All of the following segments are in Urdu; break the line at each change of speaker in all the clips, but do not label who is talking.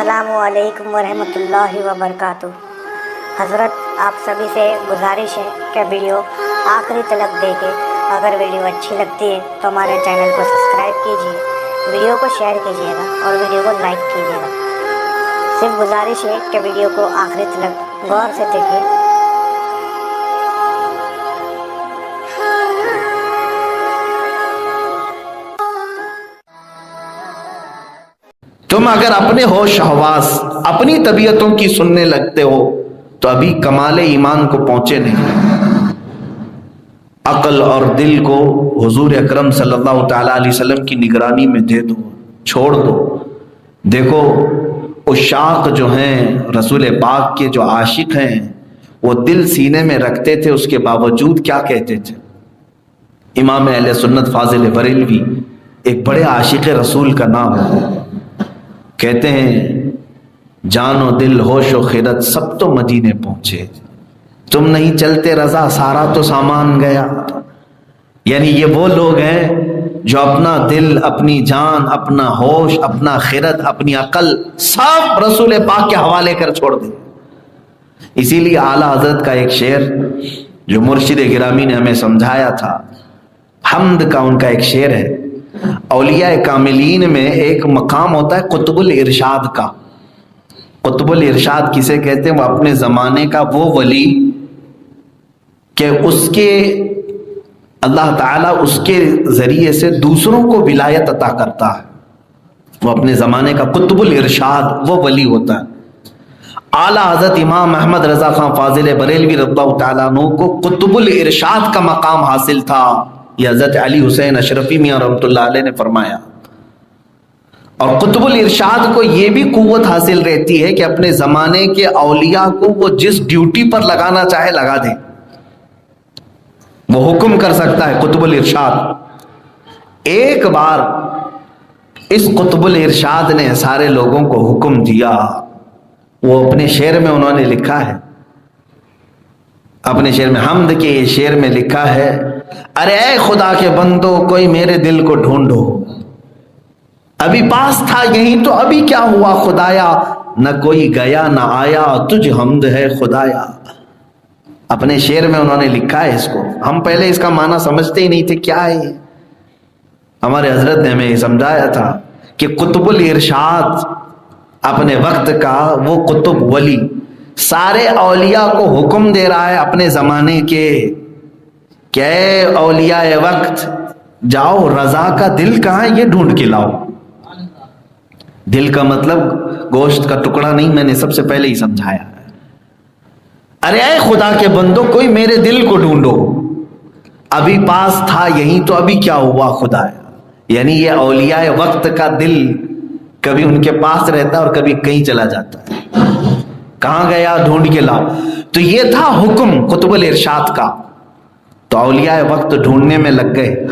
السلام علیکم ورحمۃ اللہ وبرکاتہ۔ حضرت آپ سبھی سے گزارش ہے کہ ویڈیو آخری تلک دیکھیں۔ اگر ویڈیو اچھی لگتی ہے تو ہمارے چینل کو سبسکرائب کیجیے، ویڈیو کو شیئر کیجیے گا اور ویڈیو کو لائک کیجیے گا۔ صرف گزارش ہے کہ ویڈیو کو آخری تلک غور سے دیکھیں۔
تم اگر اپنے ہوش حواس اپنی طبیعتوں کی سننے لگتے ہو تو ابھی کمال ایمان کو پہنچے نہیں۔ عقل اور دل کو حضور اکرم صلی اللہ تعالی علیہ وسلم کی نگرانی میں دے دو، چھوڑ دو۔ دیکھو عشاق جو ہیں، رسول پاک کے جو عاشق ہیں، وہ دل سینے میں رکھتے تھے، اس کے باوجود کیا کہتے تھے؟ امام اہل سنت فاضل بریلوی ایک بڑے عاشق رسول کا نام ہے، کہتے ہیں جان و دل ہوش و خرد سب تو مدینے پہنچے، تم نہیں چلتے رضا سارا تو سامان گیا۔ یعنی یہ وہ لوگ ہیں جو اپنا دل، اپنی جان، اپنا ہوش، اپنا خرد، اپنی عقل سب رسول پاک کے حوالے کر چھوڑ دیں۔ اسی لیے اعلیٰ حضرت کا ایک شعر جو مرشد گرامی نے ہمیں سمجھایا تھا، حمد کا ان کا ایک شعر ہے، اولیاء کاملین میں ایک مقام ہوتا ہے قطب الارشاد کا۔ قطب الارشاد کسے کہتے ہیں؟ وہ اپنے زمانے کا وہ ولی کہ اس کے اللہ تعالیٰ اس کے ذریعے سے دوسروں کو ولایت عطا کرتا ہے، وہ اپنے زمانے کا قطب الارشاد وہ ولی ہوتا ہے۔ اعلیٰ حضرت امام احمد رضا خان فاضل بریلوی رضی اللہ تعالیٰ عنہ کو قطب الارشاد کا مقام حاصل تھا، یہ حضرت علی حسین اشرفی میاں رحمۃ اللہ علیہ نے فرمایا۔ اور قطب الارشاد کو یہ بھی قوت حاصل رہتی ہے کہ اپنے زمانے کے اولیاء کو وہ جس ڈیوٹی پر لگانا چاہے لگا دے، وہ حکم کر سکتا ہے قطب الارشاد۔ ایک بار اس قطب الارشاد نے سارے لوگوں کو حکم دیا، وہ اپنے شعر میں انہوں نے لکھا ہے، اپنے شعر میں حمد کے شعر میں لکھا ہے، ارے اے خدا کے بندو کوئی میرے دل کو ڈھونڈو، ابھی پاس تھا یہیں تو ابھی کیا ہوا خدایا، نہ کوئی گیا نہ آیا تجھ حمد ہے خدایا۔ اپنے شعر میں انہوں نے لکھا ہے اس کو۔ ہم پہلے اس کا معنی سمجھتے ہی نہیں تھے کیا ہے یہ۔ ہمارے حضرت نے ہمیں سمجھایا تھا کہ قطب الارشاد اپنے وقت کا وہ قطب ولی سارے اولیاء کو حکم دے رہا ہے اپنے زمانے کے کہ اے اولیاء وقت جاؤ رضا کا دل کہاں ہے یہ ڈھونڈ کے لاؤ۔ دل کا مطلب گوشت کا ٹکڑا نہیں، میں نے سب سے پہلے ہی سمجھایا۔ ارے اے خدا کے بندو کوئی میرے دل کو ڈھونڈو، ابھی پاس تھا یہیں تو ابھی کیا ہوا خدا۔ یعنی یہ اولیاء وقت کا دل کبھی ان کے پاس رہتا ہے اور کبھی کہیں چلا جاتا ہے، کہاں گیا ڈھونڈ کے لاؤ۔ تو یہ تھا حکم قطب الارشاد کا، تو اولیاء وقت ڈھونڈنے میں لگ گئے،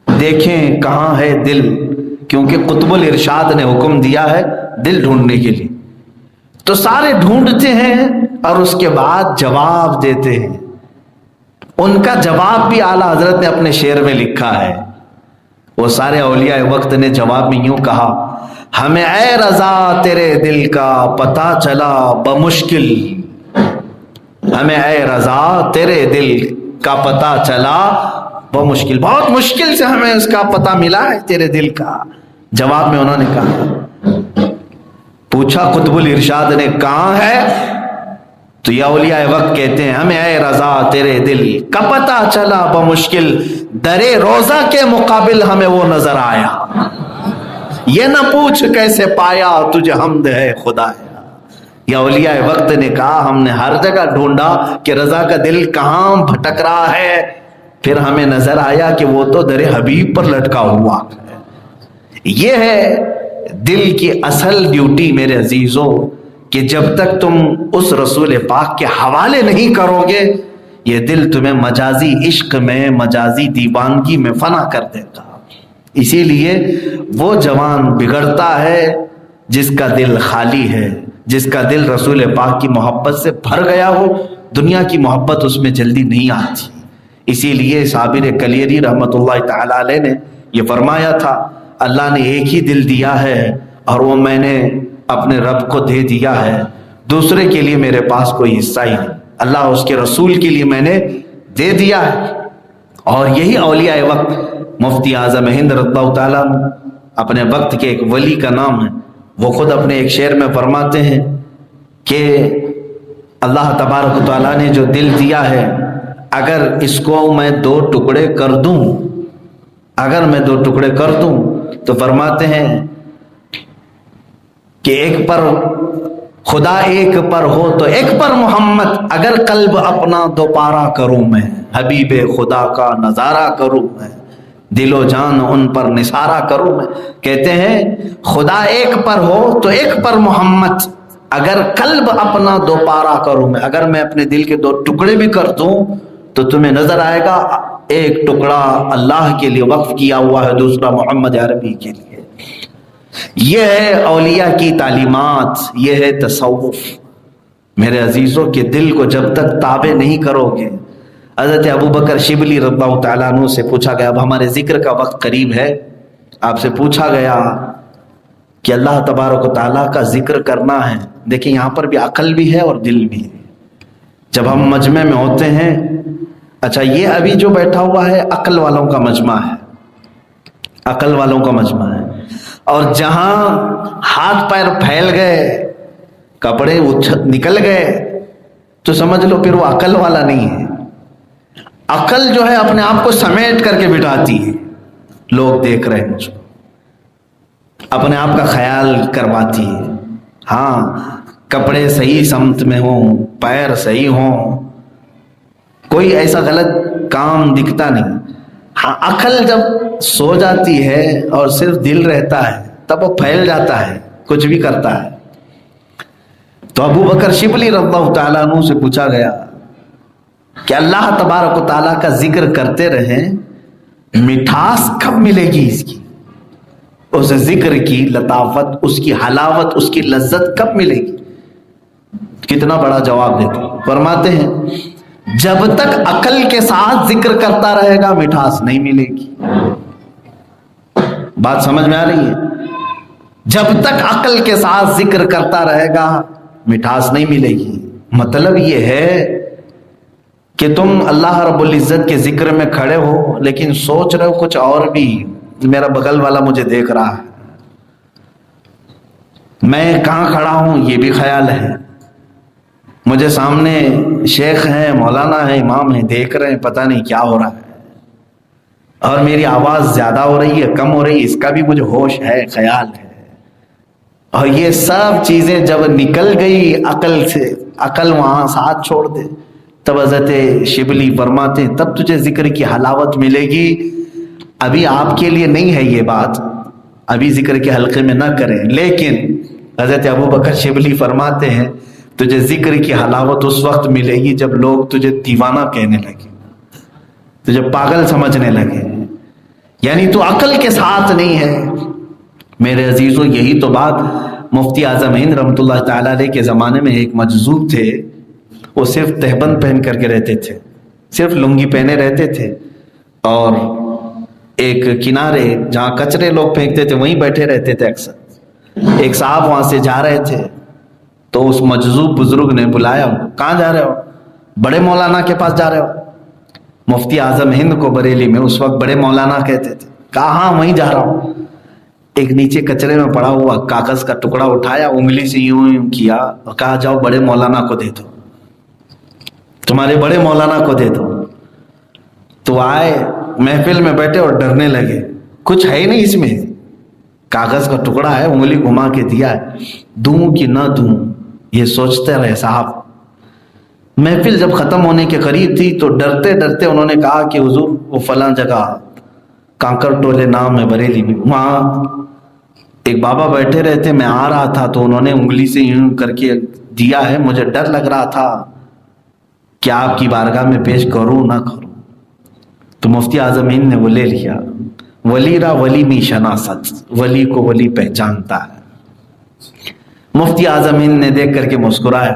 دیکھیں کہاں ہے دل، کیونکہ قطب الارشاد نے حکم دیا ہے دل ڈھونڈنے کے لیے۔ تو سارے ڈھونڈتے ہیں اور اس کے بعد جواب دیتے ہیں۔ ان کا جواب بھی اعلیٰ حضرت نے اپنے شعر میں لکھا ہے۔ وہ سارے اولیاء وقت نے جواب میں یوں کہا، ہمیں اے رضا تیرے دل کا پتہ چلا بمشکل، ہمیں اے رضا تیرے دل کا پتہ چلا بمشکل، بہت مشکل سے ہمیں اس کا پتہ ملا ہے تیرے دل کا۔ جواب میں انہوں نے کہا، پوچھا قطب الارشاد نے کہاں ہے؟ تو یہ اولیاء وقت کہتے ہیں ہمیں اے رضا تیرے دل کا پتہ چلا بمشکل، درے روزہ کے مقابل ہمیں وہ نظر آیا، یہ نہ پوچھ کیسے پایا تجھے حمد ہے خدا۔ یا اولیاء وقت نے کہا ہم نے ہر جگہ ڈھونڈا کہ رضا کا دل کہاں بھٹک رہا ہے، پھر ہمیں نظر آیا کہ وہ تو در حبیب پر لٹکا ہوا۔ یہ ہے دل کی اصل ڈیوٹی میرے عزیزوں، کہ جب تک تم اس رسول پاک کے حوالے نہیں کرو گے یہ دل تمہیں مجازی عشق میں، مجازی دیوانگی میں فنا کر دیتا۔ اسی لیے وہ جوان بگڑتا ہے جس کا دل خالی ہے، جس کا دل رسول پاک کی محبت سے بھر گیا ہو، دنیا کی محبت اس میں جلدی نہیں آتی۔ اسی لیے صابر کلیری رحمۃ اللہ تعالی علیہ نے یہ فرمایا تھا، اللہ نے ایک ہی دل دیا ہے اور وہ میں نے اپنے رب کو دے دیا ہے، دوسرے کے لیے میرے پاس کوئی حصہ ہی نہیں، اللہ اس کے رسول کے لیے میں نے دے دیا ہے۔ اور یہی اولیاء وقت، مفتی اعظم ہند رضی اللہ تعالیٰ اپنے وقت کے ایک ولی کا نام ہے، وہ خود اپنے ایک شعر میں فرماتے ہیں کہ اللہ تبارک و تعالیٰ نے جو دل دیا ہے، اگر اس کو میں 2 ٹکڑے کر دوں، اگر میں 2 ٹکڑے کر دوں تو فرماتے ہیں کہ ایک پر خدا ایک پر ہو تو ایک پر محمد، اگر قلب اپنا دوپارہ کروں میں، حبیب خدا کا نظارہ کروں میں، دل و جان ان پر نثارہ کروں میں۔ کہتے ہیں خدا ایک پر ہو تو ایک پر محمد، اگر قلب اپنا دوپارہ کروں میں، اگر میں اپنے دل کے 2 ٹکڑے بھی کر دوں تو تمہیں نظر آئے گا ایک ٹکڑا اللہ کے لیے وقف کیا ہوا ہے، دوسرا محمد عربی کے لیے۔ یہ ہے اولیاء کی تعلیمات، یہ ہے تصوف۔ میرے عزیزوں کے دل کو جب تک تابع نہیں کرو گے، حضرت ابوبکر شبلی رضی اللہ تعالیٰ عنہ سے پوچھا گیا، اب ہمارے ذکر کا وقت قریب ہے، آپ سے پوچھا گیا کہ اللہ تبارک و تعالیٰ کا ذکر کرنا ہے، دیکھیں یہاں پر بھی عقل بھی ہے اور دل بھی ہے۔ جب ہم مجمع میں ہوتے ہیں، اچھا یہ ابھی جو بیٹھا ہوا ہے عقل والوں کا مجمع ہے، عقل والوں کا مجمع ہے، اور جہاں ہاتھ پیر پھیل گئے، کپڑے نکل گئے، تو سمجھ لو پھر وہ عقل والا نہیں ہے۔ عقل جو ہے اپنے آپ کو سمیٹ کر کے بٹھاتی ہے، لوگ دیکھ رہے ہیں مجھ کو، اپنے آپ کا خیال کرواتی ہے، ہاں کپڑے صحیح سمت میں ہوں، پیر صحیح ہوں، کوئی ایسا غلط کام دکھتا نہیں۔ ہاں عقل جب سو جاتی ہے اور صرف دل رہتا ہے تب وہ پھیل جاتا ہے، کچھ بھی کرتا ہے۔ تو ابوبکر شبلی رضی اللہ تعالیٰ عنہ سے پوچھا گیا کہ اللہ تبارک و تعالیٰ کا ذکر کرتے رہیں، مٹھاس کب ملے گی اس کی، اس ذکر کی لطافت، اس کی حلاوت، اس کی لذت کب ملے گی؟ کتنا بڑا جواب دیتے ہیں، فرماتے ہیں جب تک عقل کے ساتھ ذکر کرتا رہے گا مٹھاس نہیں ملے گی۔ بات سمجھ میں آ رہی ہے؟ جب تک عقل کے ساتھ ذکر کرتا رہے گا مٹھاس نہیں ملے گی۔ مطلب یہ ہے کہ تم اللہ رب العزت کے ذکر میں کھڑے ہو لیکن سوچ رہے ہو کچھ اور بھی، میرا بغل والا مجھے دیکھ رہا ہے، میں کہاں کھڑا ہوں یہ بھی خیال ہے، مجھے سامنے شیخ ہیں، مولانا ہیں، امام ہیں، دیکھ رہے ہیں، پتہ نہیں کیا ہو رہا ہے، اور میری آواز زیادہ ہو رہی ہے کم ہو رہی ہے اس کا بھی مجھے ہوش ہے، خیال ہے۔ اور یہ سب چیزیں جب نکل گئی عقل سے، عقل وہاں ساتھ چھوڑ دے، تب حضرت شبلی فرماتے ہیں تب تجھے ذکر کی حلاوت ملے گی۔ ابھی آپ کے لیے نہیں ہے یہ بات، ابھی ذکر کے حلقے میں نہ کریں، لیکن حضرت ابوبکر شبلی فرماتے ہیں تجھے ذکر کی حلاوت اس وقت ملے گی جب لوگ تجھے دیوانہ کہنے لگے، تجھے پاگل سمجھنے لگے، یعنی تو عقل کے ساتھ نہیں ہے۔ میرے عزیزوں یہی تو بات مفتی اعظم ہند رحمۃ اللہ تعالیٰ علیہ کے زمانے میں ایک مجذوب تھے، وہ صرف تہبند پہن کر کے رہتے تھے، صرف لنگی پہنے رہتے تھے، اور ایک کنارے جہاں کچرے لوگ پھینکتے تھے وہیں بیٹھے رہتے تھے اکثر۔ ایک صاحب وہاں سے جا رہے تھے تو اس مجذوب بزرگ نے بلایا، کہاں جا رہے ہو؟ بڑے مولانا کے پاس جا رہے ہو؟ مفتی اعظم ہند کو بریلی میں اس وقت بڑے مولانا کہتے تھے، کہا ہاں وہیں جا رہا ہوں۔ ایک نیچے کچرے میں پڑا ہوا کاغذ کا ٹکڑا اٹھایا، انگلی سے یوں یوں کیا اور کہا جاؤ بڑے مولانا کو دے دو، تمہارے بڑے مولانا کو دے دو۔ تو آئے محفل میں بیٹھے اور ڈرنے لگے، کچھ ہے ہی نہیں اس میں، کاغذ کا ٹکڑا ہے، انگلی گھما کے دیا ہے، دوں کہ نہ دوں یہ سوچتے رہے صاحب۔ محفل جب ختم ہونے کے قریب تھی تو ڈرتے ڈرتے انہوں نے کہا کہ حضور وہ فلاں جگہ کانکر ٹولے نام ہے بریلی میں، وہاں ایک بابا بیٹھے رہتے، میں آ رہا تھا تو انہوں نے انگلی سے یوں کر کے دیا ہے، مجھے ڈر لگ رہا تھا کہ آپ کی بارگاہ میں پیش کروں نہ کروں۔ تو مفتی اعظم ہند نے وہ لے لیا، ولی را ولی می شناست، ولی کو ولی پہچانتا ہے۔ مفتی اعظم ہند نے دیکھ کر کے مسکرایا،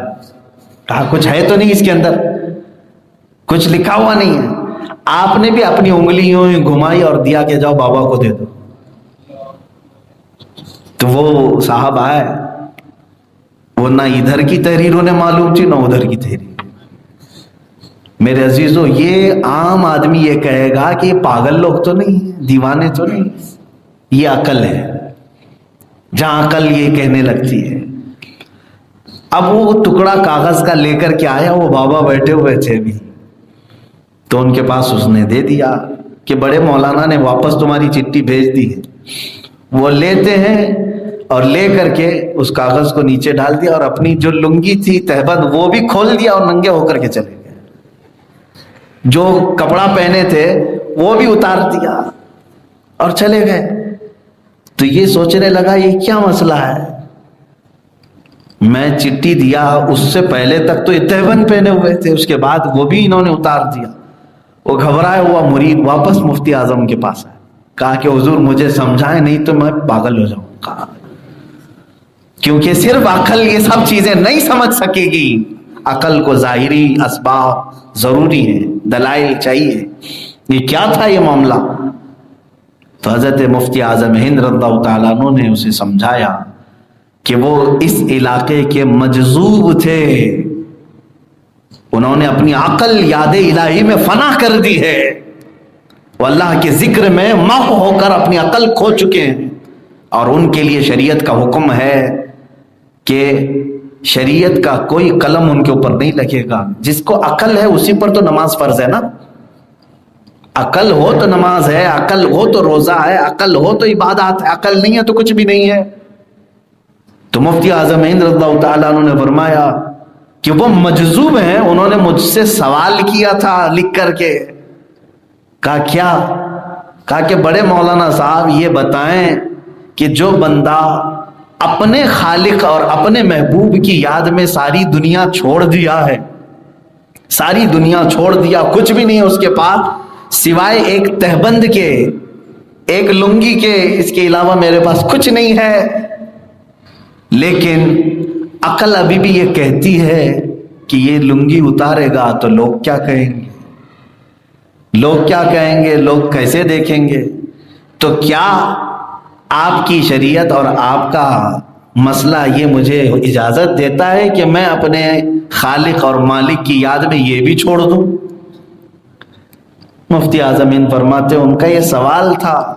کہا کچھ ہے تو نہیں اس کے اندر، کچھ لکھا ہوا نہیں ہے۔ آپ نے بھی اپنی انگلی یوں گھمائی اور دیا کہ جاؤ بابا کو دے دو۔ تو وہ صاحب آئے، وہ نہ ادھر کی تحریر انہیں معلوم تھی نہ ادھر کی تحریر. میرے عزیزو یہ عام آدمی یہ کہے گا کہ یہ پاگل لوگ تو نہیں ہیں, دیوانے تو نہیں, یہ عقل ہے. جہاں عقل یہ کہنے لگتی ہے. اب وہ ٹکڑا کاغذ کا لے کر کے آیا, وہ بابا بیٹھے ہوئے تھے بھی, تو ان کے پاس اس نے دے دیا کہ بڑے مولانا نے واپس تمہاری چٹھی بھیج دی ہے. وہ لیتے ہیں اور لے کر کے اس کاغذ کو نیچے ڈال دیا اور اپنی جو لنگی تھی تہبند وہ بھی کھول دیا اور ننگے ہو کر کے چلے گئے. جو کپڑا پہنے تھے وہ بھی اتار دیا اور چلے گئے. تو یہ سوچنے لگا یہ کیا مسئلہ ہے, میں چٹھی دیا اس سے پہلے تک تو یہ تہبند پہنے ہوئے تھے, اس کے بعد وہ بھی انہوں نے اتار دیا. وہ گھبرایا ہوا مرید واپس مفتی اعظم کے پاس آیا, کہا کہ حضور مجھے سمجھائیں نہیں تو میں پاگل ہو جاؤں گا, کیونکہ صرف عقل یہ سب چیزیں نہیں سمجھ سکے گی. عقل کو ظاہری اسباب ضروری ہے, دلائل چاہیے. یہ کیا تھا یہ معاملہ؟ تو حضرت مفتی اعظم ہند رضی اللہ تعالیٰ عنہ نے اسے سمجھایا کہ وہ اس علاقے کے مجذوب تھے, انہوں نے اپنی عقل یاد الہی میں فنا کر دی ہے, وہ اللہ کے ذکر میں محو ہو کر اپنی عقل کھو چکے ہیں. اور ان کے لیے شریعت کا حکم ہے کہ شریعت کا کوئی قلم ان کے اوپر نہیں لگے گا. جس کو عقل ہے اسی پر تو نماز فرض ہے نا. عقل ہو تو نماز ہے, عقل ہو تو روزہ ہے, عقل ہو تو عبادات ہے, عقل نہیں ہے تو کچھ بھی نہیں ہے. تو مفتی اعظم ہند رضی اللہ تعالیٰ عنہ نے فرمایا کہ وہ مجذوب ہیں, انہوں نے مجھ سے سوال کیا تھا لکھ کر کے. کہا کیا؟ کہا کہ بڑے مولانا صاحب یہ بتائیں کہ جو بندہ اپنے خالق اور اپنے محبوب کی یاد میں ساری دنیا چھوڑ دیا ہے, ساری دنیا چھوڑ دیا, کچھ بھی نہیں ہے اس کے پاس سوائے ایک تہبند کے, ایک لنگی کے, اس کے علاوہ میرے پاس کچھ نہیں ہے, لیکن عقل ابھی بھی یہ کہتی ہے کہ یہ لنگی اتارے گا تو لوگ کیا کہیں گے, لوگ کیا کہیں گے, لوگ کیسے دیکھیں گے. تو کیا آپ کی شریعت اور آپ کا مسئلہ یہ مجھے اجازت دیتا ہے کہ میں اپنے خالق اور مالک کی یاد میں یہ بھی چھوڑ دوں؟ مفتی اعظم ہند فرماتے ان کا یہ سوال تھا,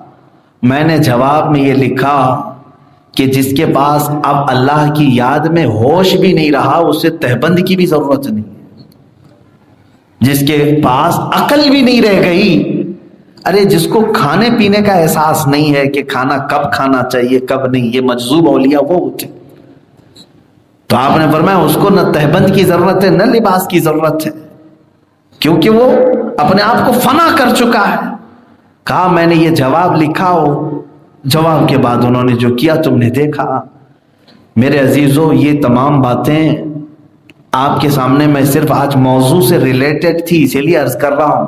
میں نے جواب میں یہ لکھا کہ جس کے پاس اب اللہ کی یاد میں ہوش بھی نہیں رہا اسے تہبند کی بھی ضرورت نہیں ہے. جس کے پاس عقل بھی نہیں رہ گئی, ارے جس کو کھانے پینے کا احساس نہیں ہے کہ کھانا کب کھانا چاہیے کب نہیں, یہ مجذوب اولیاء وہ ہوتے. تو آپ نے فرمایا اس کو نہ تہبند کی ضرورت ہے نہ لباس کی ضرورت ہے, کیونکہ وہ اپنے آپ کو فنا کر چکا ہے. کہا میں نے یہ جواب لکھا ہو, جواب کے بعد انہوں نے جو کیا تم نے دیکھا. میرے عزیزو یہ تمام باتیں آپ کے سامنے میں صرف آج موضوع سے ریلیٹڈ تھی اسی لیے عرض کر رہا ہوں.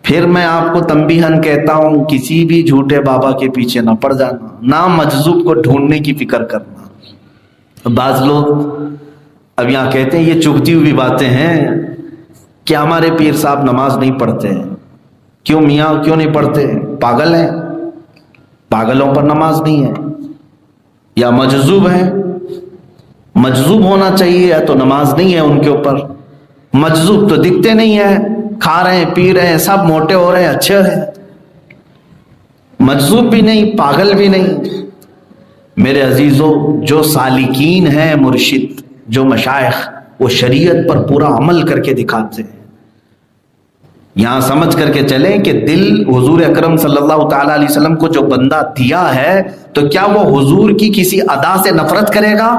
پھر میں آپ کو تنبیہن کہتا ہوں کسی بھی جھوٹے بابا کے پیچھے نہ پڑ جانا, نہ مجذوب کو ڈھونڈنے کی فکر کرنا. بعض لوگ اب یہاں کہتے ہیں یہ چبھتی ہوئی باتیں ہیں کہ ہمارے پیر صاحب نماز نہیں پڑھتے. کیوں میاں کیوں نہیں پڑھتے؟ پاگل ہیں, پاگلوں پر نماز نہیں ہے, یا مجذوب ہیں. مجذوب ہونا چاہیے یا تو نماز نہیں ہے ان کے اوپر. مجذوب تو دکھتے نہیں ہیں, کھا رہے ہیں پی رہے ہیں سب موٹے ہو رہے ہیں اچھے ہیں. مجذوب بھی نہیں پاگل بھی نہیں. میرے عزیزو جو سالکین ہیں مرشد, جو مشائخ, وہ شریعت پر پورا عمل کر کے دکھاتے ہیں. یہاں سمجھ کر کے چلیں کہ دل حضور اکرم صلی اللہ تعالی علیہ وسلم کو جو بندہ دیا ہے تو کیا وہ حضور کی کسی ادا سے نفرت کرے گا؟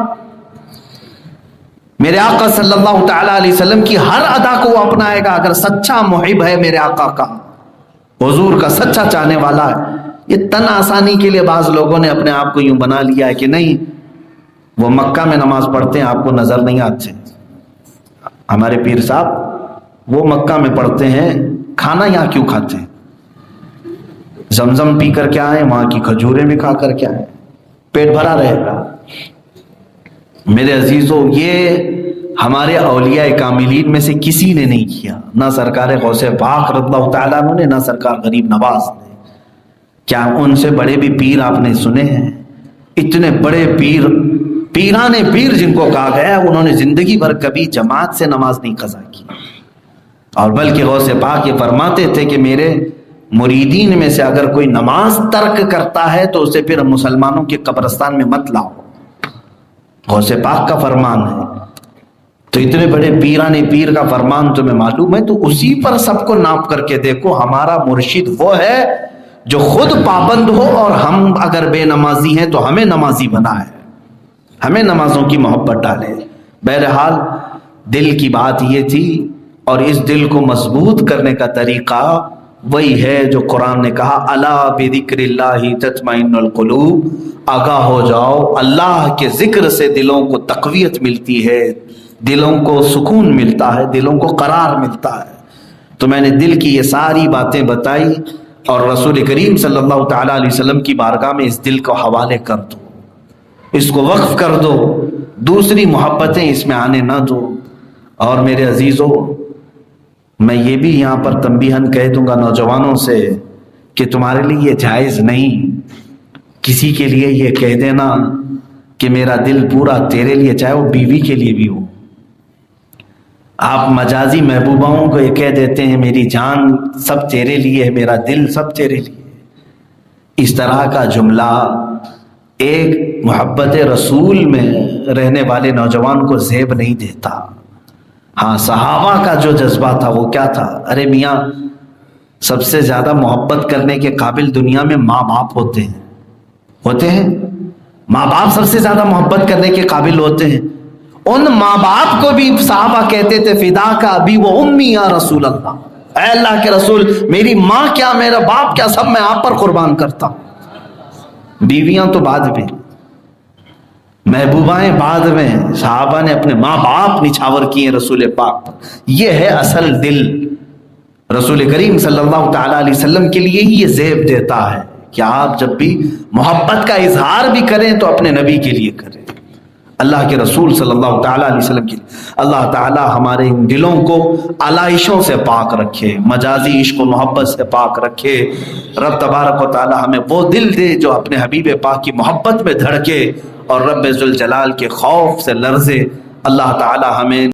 میرے آقا صلی اللہ تعالی علیہ وسلم کی ہر ادا کو وہ اپنائے گا اگر سچا محب ہے میرے آقا کا, حضور کا سچا چاہنے والا ہے. یہ تن آسانی کے لیے بعض لوگوں نے اپنے آپ کو یوں بنا لیا ہے کہ نہیں وہ مکہ میں نماز پڑھتے ہیں آپ کو نظر نہیں آتے, ہمارے پیر صاحب وہ مکہ میں پڑھتے ہیں, کھانا یہاں کیوں کھاتے ہیں؟ زمزم پی کر کے آئیں, وہاں کی کھجوریں بھی کھا کر کے آئیں, پیٹ بھرا رہے گا. میرے عزیزو یہ ہمارے اولیاء کاملین میں سے کسی نے نہیں کیا, نہ سرکار غوث پاک رضی اللہ تعالیٰ عنہ نے, نہ سرکار غریب نواز نے. کیا ان سے بڑے بھی پیر آپ نے سنے ہیں؟ اتنے بڑے پیر پیران پیر جن کو کہا گیا انہوں نے زندگی بھر کبھی جماعت سے نماز نہیں قضا کی، اور بلکہ غوث پاک یہ فرماتے تھے کہ میرے مریدین میں سے اگر کوئی نماز ترک کرتا ہے تو اسے پھر مسلمانوں کے قبرستان میں مت لاؤ، غوث پاک کا فرمان ہے۔ تو اتنے بڑے پیران پیر کا فرمان تمہیں معلوم ہے، تو اسی پر سب کو ناپ کر کے دیکھو۔ ہمارا مرشد وہ ہے جو خود پابند ہو، اور ہم اگر بے نمازی ہیں تو ہمیں نمازی بنائے، ہمیں نمازوں کی محبت ڈالے۔ بہرحال دل کی بات یہ تھی، اور اس دل کو مضبوط کرنے کا طریقہ وہی ہے جو قرآن نے کہا الا بذکر اللہ تطمئن القلوب، آگاہ ہو جاؤ، اللہ کے ذکر سے دلوں کو تقویت ملتی ہے، دلوں کو سکون ملتا ہے، دلوں کو قرار ملتا ہے۔ تو میں نے دل کی یہ ساری باتیں بتائی، اور رسول کریم صلی اللہ تعالیٰ علیہ وسلم کی بارگاہ میں اس دل کو حوالے کر دو، اس کو وقف کر دو، دوسری محبتیں اس میں آنے نہ دو۔ اور میرے عزیزوں، میں یہ بھی یہاں پر تنبیہاً کہہ دوں گا نوجوانوں سے کہ تمہارے لیے یہ جائز نہیں کسی کے لیے یہ کہہ دینا کہ میرا دل پورا تیرے لیے، چاہے وہ بیوی کے لیے بھی ہو۔ آپ مجازی محبوباؤں کو یہ کہہ دیتے ہیں میری جان سب تیرے لیے ہے، میرا دل سب تیرے لیے۔ اس طرح کا جملہ ایک محبت رسول میں رہنے والے نوجوان کو زیب نہیں دیتا۔ ہاں، صحابہ کا جو جذبہ تھا وہ کیا تھا؟ ارے میاں، سب سے زیادہ محبت کرنے کے قابل دنیا میں ماں باپ ہوتے ہیں، ماں باپ سب سے زیادہ محبت کرنے کے قابل ہوتے ہیں۔ ان ماں باپ کو بھی صحابہ کہتے تھے فدا کا ابی و امی یا رسول اللہ، اے اللہ کے رسول، میری ماں کیا میرا باپ کیا، سب میں آپ پر قربان کرتا ہوں۔ بیویاں تو بعد میں، محبوبائیں بعد میں، صحابہ نے اپنے ماں باپ نچھاور کیے رسول پاک پر۔ یہ ہے اصل دل۔ رسول کریم صلی اللہ تعالیٰ علیہ وسلم کے لیے ہی یہ زیب دیتا ہے کہ آپ جب بھی محبت کا اظہار بھی کریں تو اپنے نبی کے لیے کریں، اللہ کے رسول صلی اللہ تعالیٰ علیہ وسلم کے لیے۔ اللہ تعالیٰ ہمارے ان دلوں کو علائشوں سے پاک رکھے، مجازی عشق و محبت سے پاک رکھے۔ رب تبارک و تعالیٰ ہمیں وہ دل دے جو اپنے حبیب پاک کی محبت میں دھڑکے اور رب ذوالجلال کے خوف سے لرزے۔ اللہ تعالیٰ ہمیں